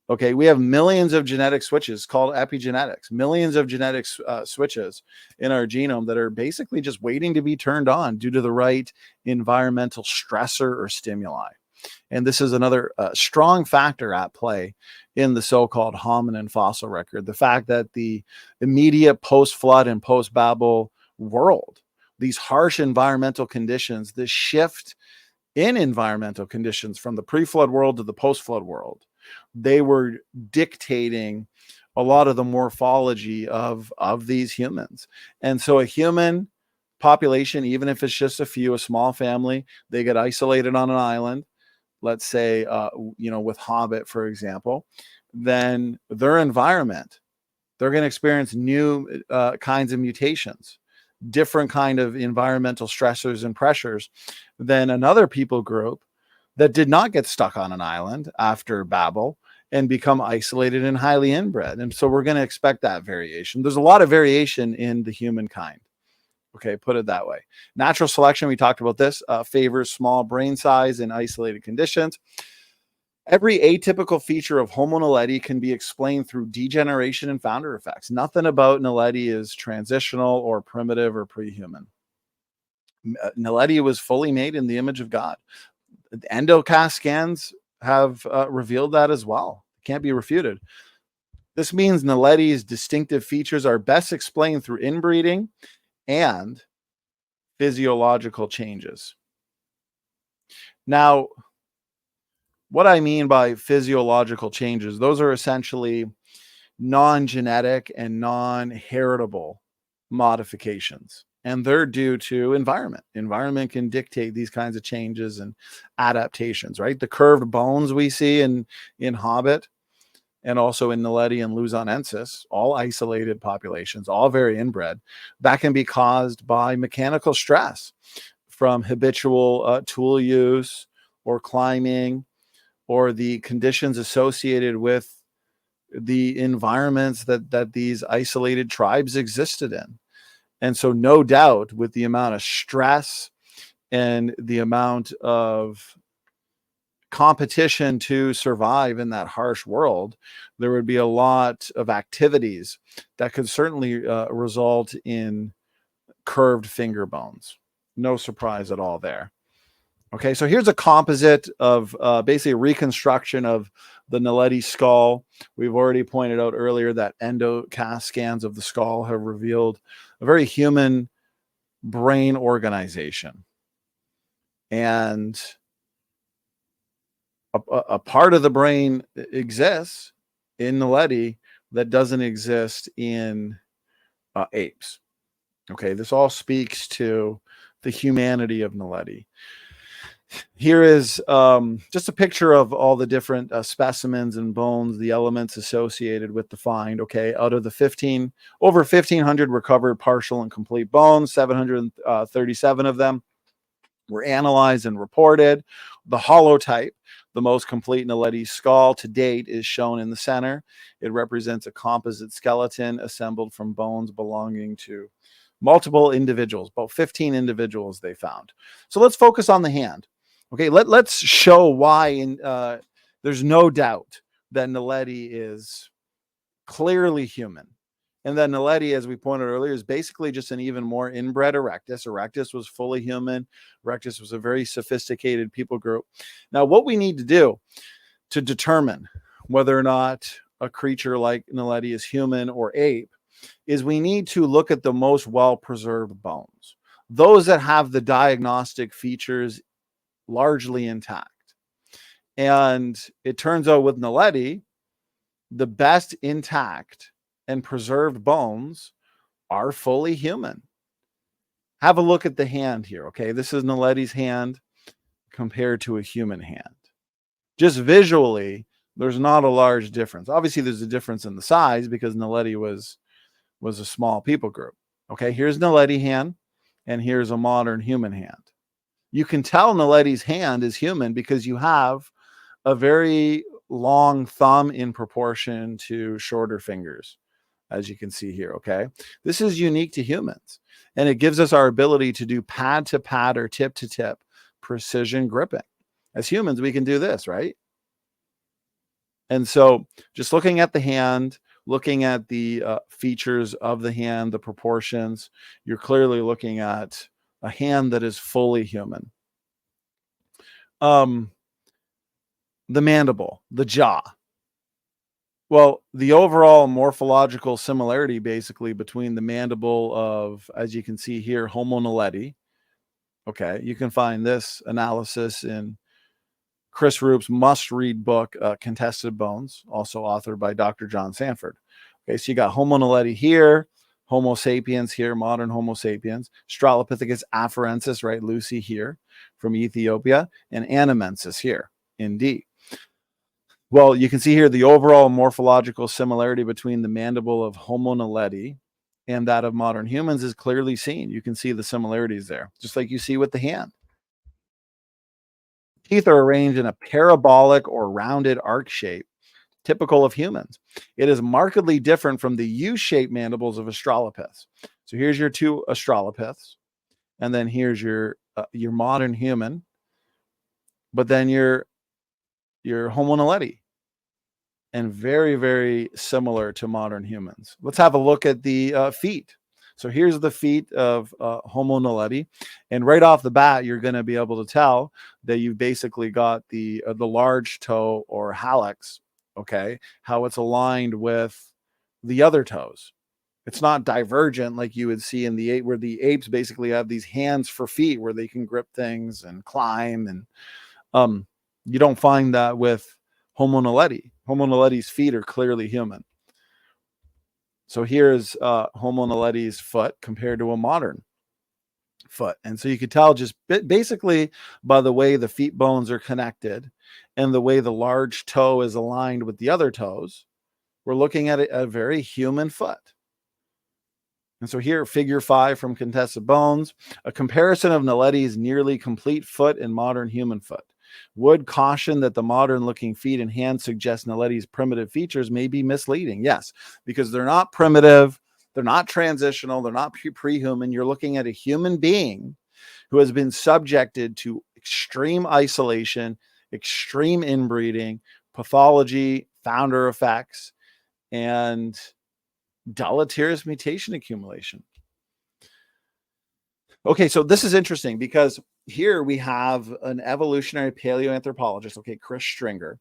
S1: Okay, we have millions of genetic switches called epigenetics, millions of genetic switches in our genome that are basically just waiting to be turned on due to the right environmental stressor or stimuli. And this is another strong factor at play in the so-called Hominin Fossil Record. The fact that the immediate post-flood and post-Babel world, these harsh environmental conditions, this shift in environmental conditions from the pre-flood world to the post-flood world, they were dictating a lot of the morphology of these humans. And so a human population, even if it's just a few, a small family, they get isolated on an island, let's say, with Hobbit, for example, then their environment, they're going to experience new kinds of mutations, different kind of environmental stressors and pressures than another people group that did not get stuck on an island after Babel and become isolated and highly inbred. And so we're going to expect that variation. There's a lot of variation in the humankind. Okay, put it that way. Natural selection, we talked about this, favors small brain size in isolated conditions. Every atypical feature of Homo naledi can be explained through degeneration and founder effects. Nothing about Naledi is transitional or primitive or pre-human. Naledi was fully made in the image of God. The endocast scans have revealed that as well. Can't be refuted. This means Naledi's distinctive features are best explained through inbreeding and physiological changes. Now, what I mean by physiological changes, those are essentially non-genetic and non-heritable modifications. And they're due to environment. Environment can dictate these kinds of changes and adaptations, right? The curved bones we see in Hobbit and also in Naledi and luzonensis, all isolated populations, all very inbred, that can be caused by mechanical stress from habitual tool use or climbing or the conditions associated with the environments that these isolated tribes existed in. And so no doubt with the amount of stress and the amount of competition to survive in that harsh world, there would be a lot of activities that could certainly result in curved finger bones. No surprise at all there. Okay, so here's a composite of basically a reconstruction of the Naledi skull. We've already pointed out earlier that endocast scans of the skull have revealed a very human brain organization. And a part of the brain exists in Naledi that doesn't exist in apes. Okay, this all speaks to the humanity of Naledi. Here is just a picture of all the different specimens and bones, the elements associated with the find. Okay, out of the over 1,500 recovered partial and complete bones, 737 of them were analyzed and reported. The holotype, the most complete Naledi skull to date, is shown in the center. It represents a composite skeleton assembled from bones belonging to multiple individuals, about 15 individuals they found. So let's focus on the hand. Okay, let's show why there's no doubt that Naledi is clearly human. And that Naledi, as we pointed earlier, is basically just an even more inbred erectus. Erectus was fully human. Erectus was a very sophisticated people group. Now, what we need to do to determine whether or not a creature like Naledi is human or ape is we need to look at the most well-preserved bones, those that have the diagnostic features largely intact. And it turns out with Naledi, the best intact and preserved bones are fully human. Have a look at the hand here, okay? This is Naledi's hand compared to a human hand. Just visually, there's not a large difference. Obviously, there's a difference in the size because Naledi was a small people group. Okay, here's Naledi hand, and here's a modern human hand. You can tell Naledi's hand is human because you have a very long thumb in proportion to shorter fingers, as you can see here, okay? This is unique to humans, and it gives us our ability to do pad to pad or tip to tip precision gripping. As humans, we can do this, right? And so just looking at the hand, looking at the features of the hand, the proportions, you're clearly looking at a hand that is fully human. The mandible, the jaw. Well, the overall morphological similarity basically between the mandible of, as you can see here, Homo naledi. Okay, you can find this analysis in Chris Rupe's must-read book, Contested Bones, also authored by Dr. John Sanford. Okay, so you got Homo naledi here, Homo sapiens here, modern Homo sapiens, Australopithecus afarensis, right, Lucy here from Ethiopia, and Anamensis here in D. Well, you can see here the overall morphological similarity between the mandible of Homo naledi and that of modern humans is clearly seen. You can see the similarities there, just like you see with the hand. Teeth are arranged in a parabolic or rounded arc shape, typical of humans. It is markedly different from the U-shaped mandibles of Australopiths. So here's your two Australopiths, and then here's your modern human. But then your your Homo Naledi, and very, very similar to modern humans. Let's have a look at the feet. So here's the feet of Homo Naledi, and right off the bat, you're going to be able to tell that you've basically got the large toe or hallux. Okay, how it's aligned with the other toes. It's not divergent like you would see in the ape, where the apes basically have these hands for feet where they can grip things and climb, and you don't find that with Homo Naledi. Homo Naledi's feet are clearly human. So here's Homo Naledi's foot compared to a modern foot. And so you could tell just basically by the way the feet bones are connected and the way the large toe is aligned with the other toes, we're looking at a very human foot. And so here, figure 5 from Contested Bones, a comparison of Naledi's nearly complete foot and modern human foot. Would caution that the modern-looking feet and hands suggest Naledi's primitive features may be misleading. Yes, because they're not primitive, they're not transitional, they're not pre-human. You're looking at a human being who has been subjected to extreme isolation, extreme inbreeding, pathology, founder effects, and deleterious mutation accumulation. Okay, so this is interesting because here we have an evolutionary paleoanthropologist, okay, Chris Stringer,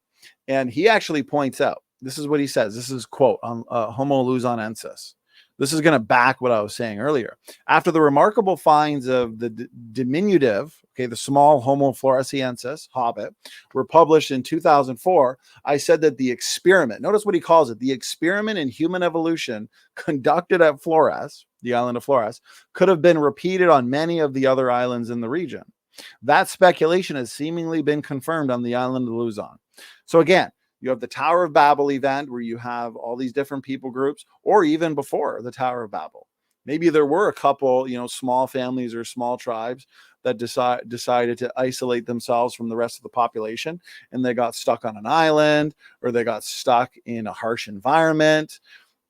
S1: and he actually points out, this is what he says, this is quote on Homo luzonensis. This is going to back what I was saying earlier. After the remarkable finds of the diminutive, okay, the small Homo floresiensis, hobbit, were published in 2004, I said that the experiment, notice what he calls it, the experiment in human evolution conducted at Flores, the island of Flores, could have been repeated on many of the other islands in the region. That speculation has seemingly been confirmed on the island of Luzon. So again, you have the Tower of Babel event where you have all these different people groups, or even before the Tower of Babel. Maybe there were a couple, small families or small tribes that decided to isolate themselves from the rest of the population, and they got stuck on an island, or they got stuck in a harsh environment.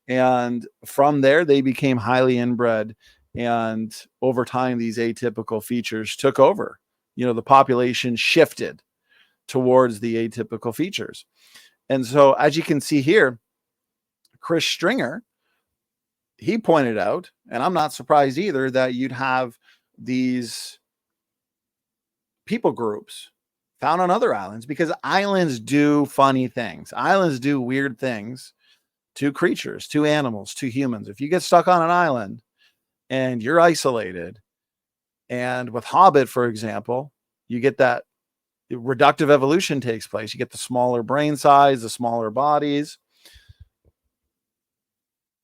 S1: And from there, they became highly inbred. And over time, these atypical features took over. The population shifted towards the atypical features. And so, as you can see here, Chris Stringer, he pointed out, and I'm not surprised either, that you'd have these people groups found on other islands because islands do funny things. Islands do weird things to creatures, to animals, to humans. If you get stuck on an island and you're isolated, and with Hobbit, for example, you get that reductive evolution takes place. You get the smaller brain size, the smaller bodies.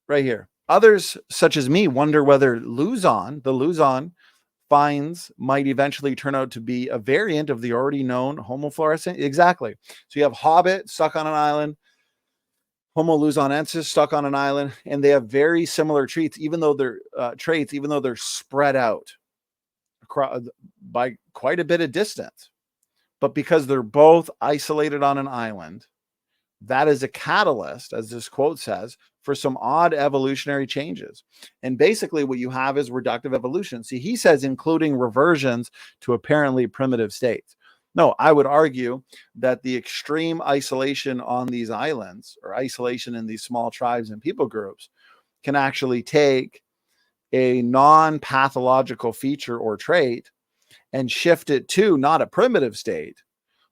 S1: Right here. Others, such as me, wonder whether the Luzon finds might eventually turn out to be a variant of the already known Homo florescens. Exactly. So you have Hobbit stuck on an island, Homo luzonensis stuck on an island, and they have very similar traits, even though they're spread out by quite a bit of distance. But because they're both isolated on an island, that is a catalyst, as this quote says, for some odd evolutionary changes. And basically what you have is reductive evolution. See, he says including reversions to apparently primitive states. No, I would argue that the extreme isolation on these islands, or isolation in these small tribes and people groups, can actually take a non-pathological feature or trait and shift it to not a primitive state,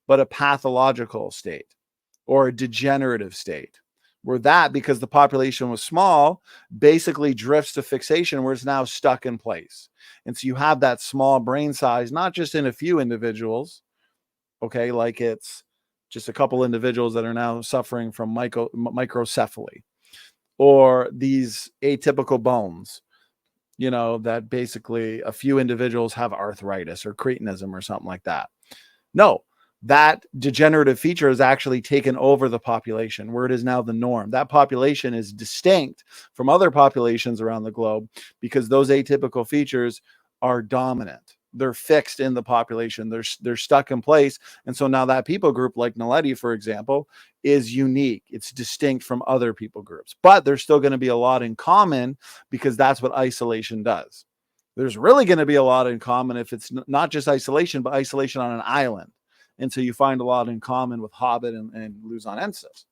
S1: but a pathological state or a degenerative state, where that, because the population was small, basically drifts to fixation where it's now stuck in place. And so you have that small brain size, not just in a few individuals, okay, like it's just a couple individuals that are now suffering from microcephaly, or these atypical bones, that basically a few individuals have arthritis or cretinism or something like that. No, that degenerative feature has actually taken over the population, where it is now the norm. That population is distinct from other populations around the globe because those atypical features are dominant. They're fixed in the population. They're stuck in place. And so now that people group, like Naledi, for example, is unique. It's distinct from other people groups, but there's still going to be a lot in common because that's what isolation does. There's really going to be a lot in common if it's not just isolation, but isolation on an island. And so you find a lot in common with Hobbit and luzonensis.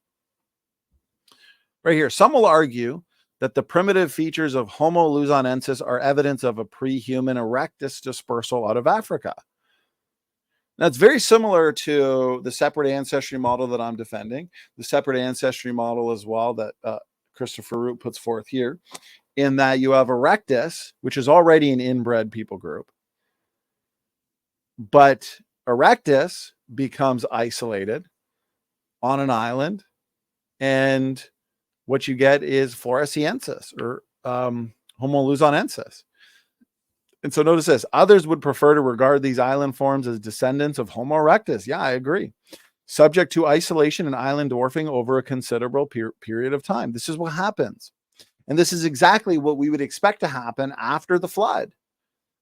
S1: Right here, some will argue that the primitive features of Homo luzonensis are evidence of a pre-human erectus dispersal out of Africa. Now, it's very similar to the separate ancestry model that I'm defending, the separate ancestry model as well that Christopher Rupe puts forth here, in that you have erectus, which is already an inbred people group, but erectus becomes isolated on an island, and what you get is floresiensis or Homo luzonensis. And so notice this, others would prefer to regard these island forms as descendants of Homo erectus. Yeah, I agree. Subject to isolation and island dwarfing over a considerable period of time. This is what happens. And this is exactly what we would expect to happen after the flood,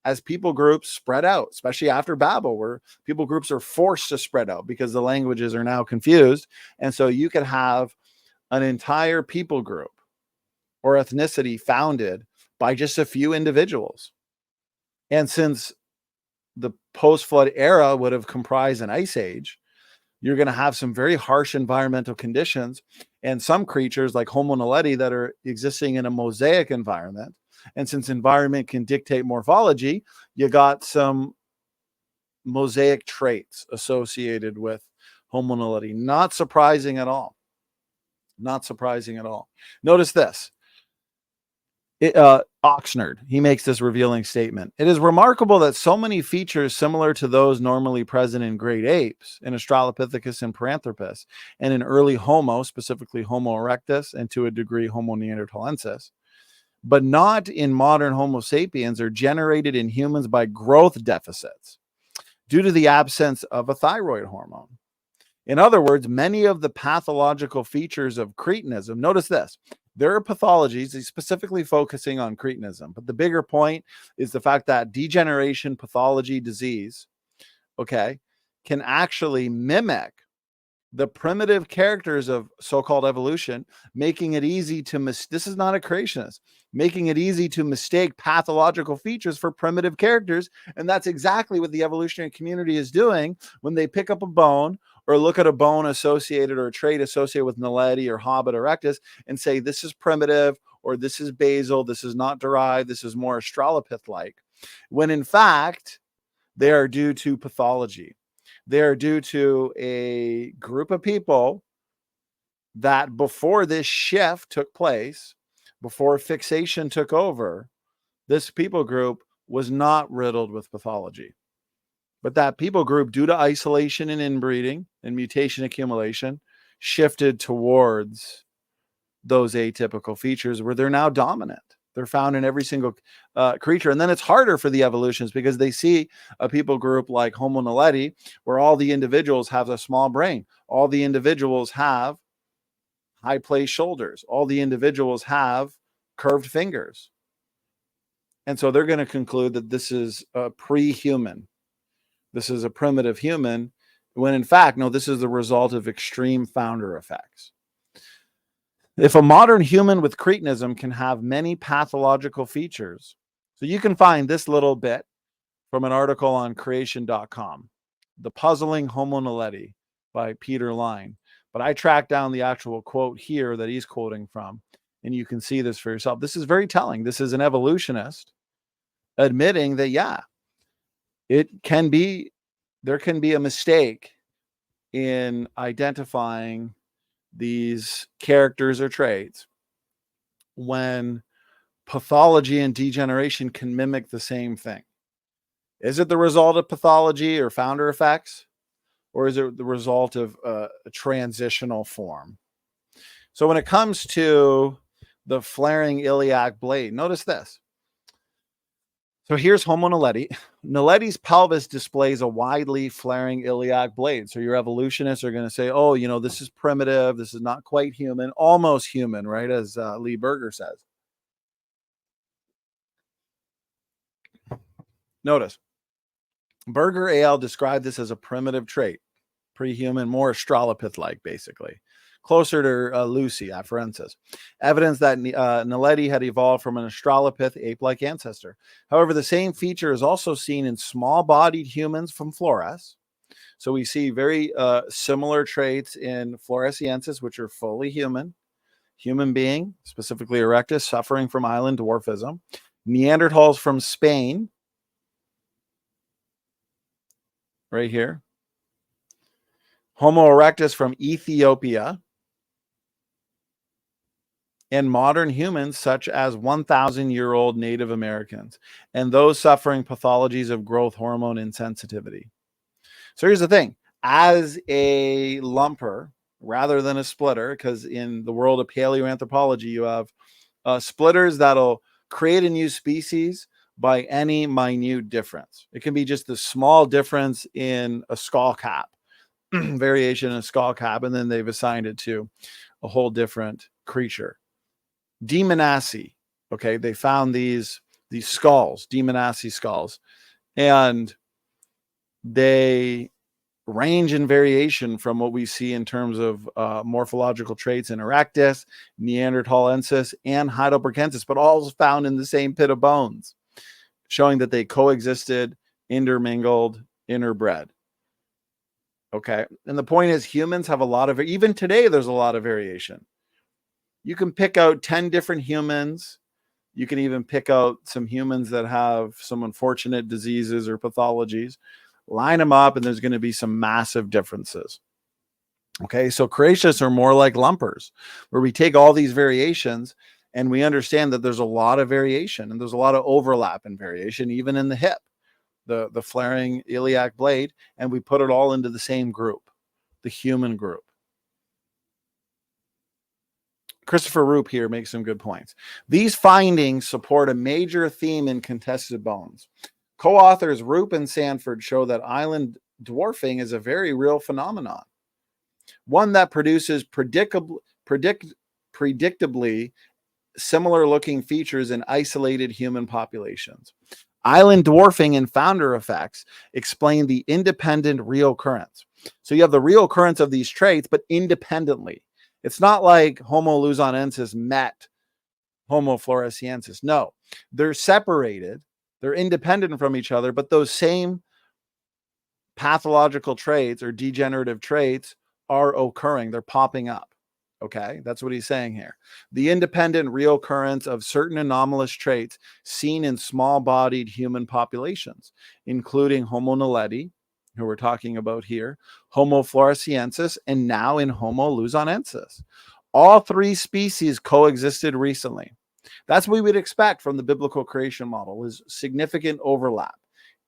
S1: as people groups spread out, especially after Babel, where people groups are forced to spread out because the languages are now confused. And so you could have an entire people group or ethnicity founded by just a few individuals. And since the post-flood era would have comprised an ice age, you're going to have some very harsh environmental conditions and some creatures like Homo Naledi that are existing in a mosaic environment. And since environment can dictate morphology, you got some mosaic traits associated with Homo Naledi. Not surprising at all. Not surprising at all. Notice this. Oxnard, he makes this revealing statement. It is remarkable that so many features similar to those normally present in great apes, in Australopithecus and Paranthropus, and in early Homo, specifically Homo erectus, and to a degree Homo neanderthalensis, but not in modern Homo sapiens, are generated in humans by growth deficits due to the absence of a thyroid hormone. In other words, many of the pathological features of cretinism, notice this, there are pathologies specifically focusing on cretinism, but the bigger point is the fact that degeneration, pathology, disease, okay, can actually mimic the primitive characters of so-called evolution, making it easy to this is not a creationist, making it easy to mistake pathological features for primitive characters. And that's exactly what the evolutionary community is doing when they pick up a bone or look at a bone associated or a trait associated with Naledi or Hobbit erectus and say, this is primitive, or this is basal, this is not derived, this is more Australopith-like, when in fact, they are due to pathology. They are due to a group of people that before this shift took place, before fixation took over, this people group was not riddled with pathology. But that people group, due to isolation and inbreeding and mutation accumulation, shifted towards those atypical features where they're now dominant. They're found in every single creature. And then it's harder for the evolutionists because they see a people group like Homo Naledi, where all the individuals have a small brain. All the individuals have high placed shoulders. All the individuals have curved fingers. And so they're going to conclude that this is a pre-human. This is a primitive human, when in fact, no, this is the result of extreme founder effects. If a modern human with cretinism can have many pathological features, so you can find this little bit from an article on creation.com, The Puzzling Homo Naledi by Peter Line. But I tracked down the actual quote here that he's quoting from, and you can see this for yourself. This is very telling. This is an evolutionist admitting that, yeah, there can be a mistake in identifying these characters or traits when pathology and degeneration can mimic the same thing. Is it the result of pathology or founder effects, or is it the result of a transitional form? So when it comes to the flaring iliac blade, notice this. So here's Homo Naledi. Naledi's pelvis displays a widely flaring iliac blade. So your evolutionists are going to say, oh, you know, this is primitive. This is not quite human, almost human, right? As Lee Berger says. Notice, Berger al. described this as a primitive trait, pre-human, more Australopith-like, basically. Closer to Lucy, afarensis. Evidence that Naledi had evolved from an Australopith ape-like ancestor. However, the same feature is also seen in small-bodied humans from Flores, So we see very similar traits in floresiensis, which are fully human being, specifically erectus, suffering from island dwarfism. Neanderthals from Spain, right here. Homo erectus from Ethiopia. And modern humans, such as 1,000-year-old Native Americans, and those suffering pathologies of growth hormone insensitivity. So here's the thing. As a lumper, rather than a splitter, because in the world of paleoanthropology, you have splitters that'll create a new species by any minute difference. It can be just a small difference in a skull cap, variation in a skull cap, and then they've assigned it to a whole different creature. Demonaci, okay, they found these skulls, Demonaci skulls, and they range in variation from what we see in terms of morphological traits in erectus, neanderthalensis, and heidelbergensis, but all found in the same pit of bones, showing that they coexisted, intermingled, interbred. Okay, and the point is humans have a lot of, even today there's a lot of variation. You can pick out 10 different humans. You can even pick out some humans that have some unfortunate diseases or pathologies, line them up, and there's going to be some massive differences. Okay, so Cretaceous are more like lumpers, where we take all these variations and we understand that there's a lot of variation and there's a lot of overlap and variation, even in the hip, the flaring iliac blade, and we put it all into the same group, the human group. Christopher Rupe here makes some good points. These findings support a major theme in contested bones. Co-authors Rupe and Sanford show that island dwarfing is a very real phenomenon, one that produces predictably similar looking features in isolated human populations. Island dwarfing and founder effects explain the independent reoccurrence. So you have the reoccurrence of these traits, but independently. It's not like Homo luzonensis met Homo floresiensis. No, they're separated. They're independent from each other, but those same pathological traits or degenerative traits are occurring. They're popping up. Okay, that's what he's saying here. The independent reoccurrence of certain anomalous traits seen in small-bodied human populations, including Homo Naledi, who we're talking about here, Homo floresiensis, and now in Homo luzonensis. All three species coexisted recently. That's what we would expect from the biblical creation model, is significant overlap,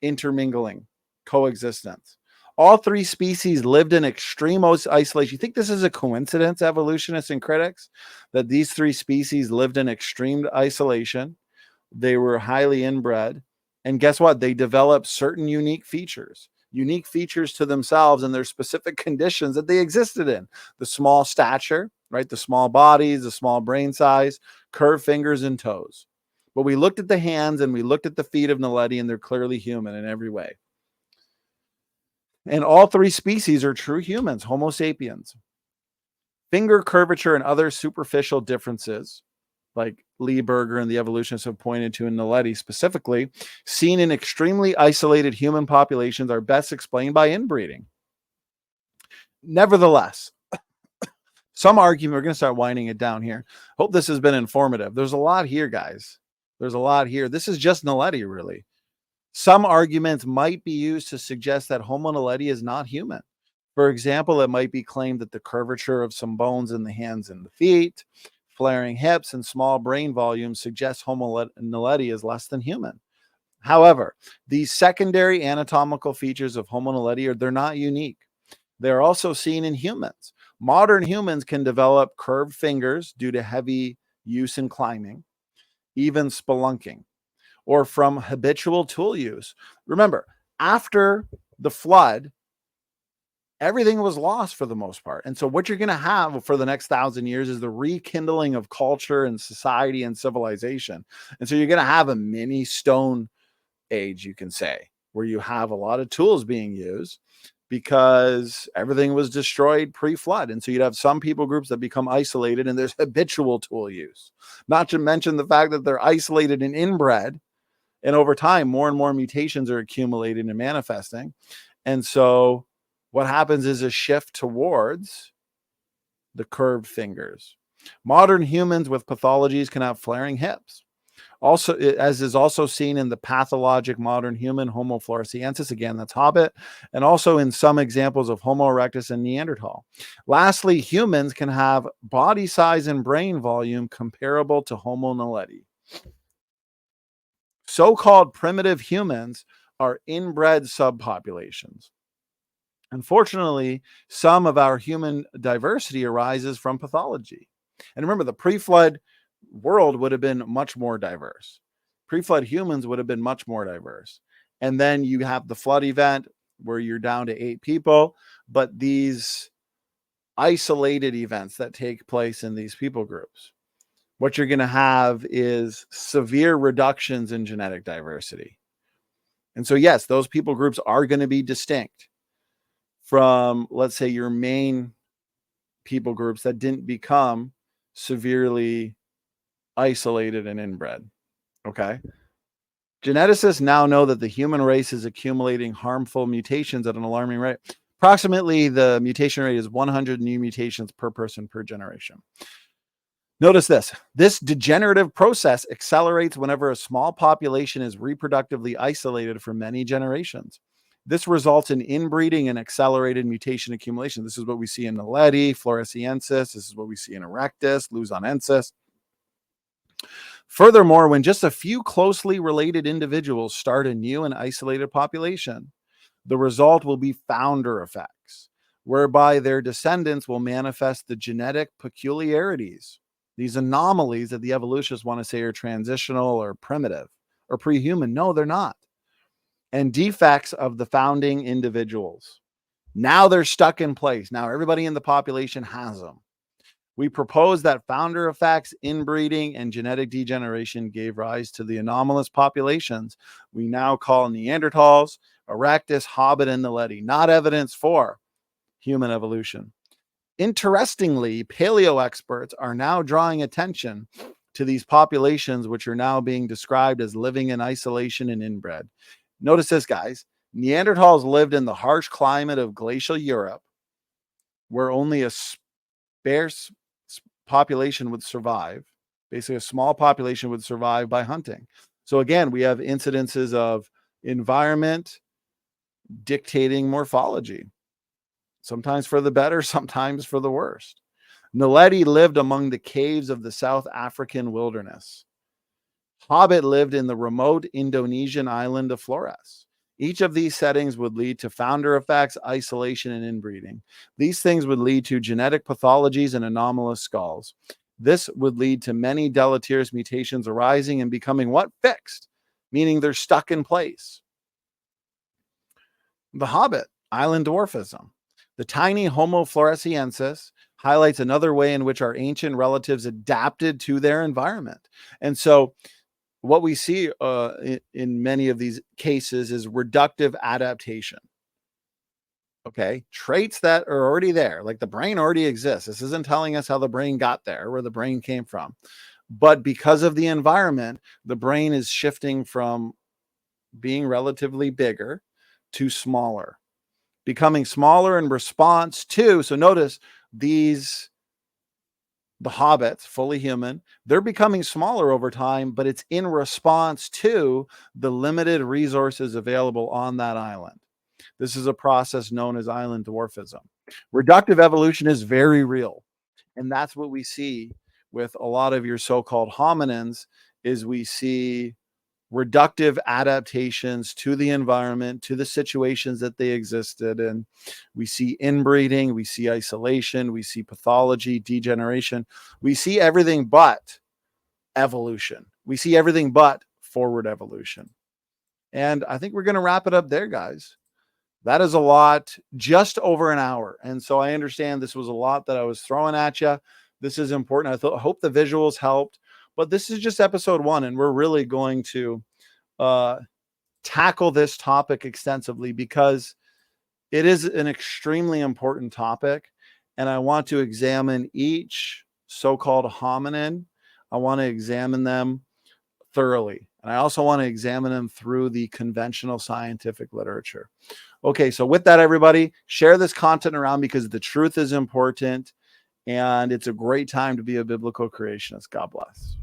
S1: intermingling, coexistence. All three species lived in extreme isolation. You think this is a coincidence, evolutionists and critics, that these three species lived in extreme isolation? They were highly inbred. And guess what? They developed certain unique features to themselves and their specific conditions that they existed in. The small stature, right? The small bodies, the small brain size, curved fingers and toes. But we looked at the hands and we looked at the feet of Naledi, and they're clearly human in every way. And all three species are true humans, Homo sapiens. Finger curvature and other superficial differences, like Berger and the evolutionists have pointed to in Naledi specifically, seen in extremely isolated human populations, are best explained by inbreeding. Nevertheless, some argument, we're going to start winding it down here. Hope this has been informative. There's a lot here, guys. There's a lot here. This is just Naledi, really. Some arguments might be used to suggest that Homo Naledi is not human. For example, it might be claimed that the curvature of some bones in the hands and the feet, flaring hips, and small brain volumes suggests Homo Naledi is less than human. However, these secondary anatomical features of Homo Naledi they're not unique. They're also seen in humans. Modern humans can develop curved fingers due to heavy use in climbing, even spelunking, or from habitual tool use. Remember, after the flood, everything was lost for the most part. And so what you're going to have for the next 1,000 years is the rekindling of culture and society and civilization. And so you're going to have a mini stone age, you can say, where you have a lot of tools being used because everything was destroyed pre-flood. And so you'd have some people groups that become isolated and there's habitual tool use, not to mention the fact that they're isolated and inbred. And over time, more and more mutations are accumulating and manifesting. And so what happens is a shift towards the curved fingers. Modern humans with pathologies can have flaring hips. Also, as is also seen in the pathologic modern human Homo floresiensis, again, that's Hobbit, and also in some examples of Homo erectus and Neanderthal. Lastly, humans can have body size and brain volume comparable to Homo naledi. So-called primitive humans are inbred subpopulations. Unfortunately, some of our human diversity arises from pathology. And remember, the pre-flood world would have been much more diverse. Pre-flood humans would have been much more diverse. And then you have the flood event where you're down to 8 people, but these isolated events that take place in these people groups, what you're going to have is severe reductions in genetic diversity. And so, yes, those people groups are going to be distinct from, let's say, your main people groups that didn't become severely isolated and inbred. Okay. Geneticists now know that the human race is accumulating harmful mutations at an alarming rate. Approximately, the mutation rate is 100 new mutations per person per generation. Notice this. This degenerative process accelerates whenever a small population is reproductively isolated for many generations. This results in inbreeding and accelerated mutation accumulation. This is what we see in Naledi, floresiensis. This is what we see in erectus, luzonensis. Furthermore, when just a few closely related individuals start a new and isolated population, the result will be founder effects, whereby their descendants will manifest the genetic peculiarities, these anomalies that the evolutionists want to say are transitional or primitive or pre-human. No, they're not. And defects of the founding individuals. Now they're stuck in place. Now everybody in the population has them. We propose that founder effects, inbreeding, and genetic degeneration gave rise to the anomalous populations we now call Neanderthals, erectus, Hobbit, and Naledi, not evidence for human evolution. Interestingly, paleo experts are now drawing attention to these populations, which are now being described as living in isolation and inbred. Notice this, guys. Neanderthals lived in the harsh climate of glacial Europe, where only a sparse population would survive. Basically, a small population would survive by hunting. So again, we have incidences of environment dictating morphology, sometimes for the better, sometimes for the worst. Naledi lived among the caves of the South African wilderness. Hobbit lived in the remote Indonesian island of Flores. Each of these settings would lead to founder effects, isolation, and inbreeding. These things would lead to genetic pathologies and anomalous skulls. This would lead to many deleterious mutations arising and becoming what? Fixed, meaning they're stuck in place. The Hobbit, island dwarfism. The tiny Homo floresiensis highlights another way in which our ancient relatives adapted to their environment. And so what we see in many of these cases is reductive adaptation. Okay, traits that are already there, like the brain already exists. This isn't telling us how the brain got there, where the brain came from. But because of the environment, the brain is shifting from being relatively bigger to smaller, becoming smaller in response to, so notice these, the hobbits, fully human, they're becoming smaller over time, but it's in response to the limited resources available on that island. This is a process known as island dwarfism. Reductive evolution is very real. And that's what we see with a lot of your so-called hominins, is we see reductive adaptations to the environment, to the situations that they existed in. We see inbreeding, we see isolation, we see pathology, degeneration. We see everything but evolution. We see everything but forward evolution. And I think we're going to wrap it up there, guys. That is a lot, just over an hour. And so I understand this was a lot that I was throwing at you. This is important. I hope the visuals helped. But this is just episode 1, and we're really going to tackle this topic extensively because it is an extremely important topic, and I want to examine each so-called hominin. I want to examine them thoroughly. And I also want to examine them through the conventional scientific literature. Okay, so with that, everybody, share this content around because the truth is important, and it's a great time to be a biblical creationist. God bless.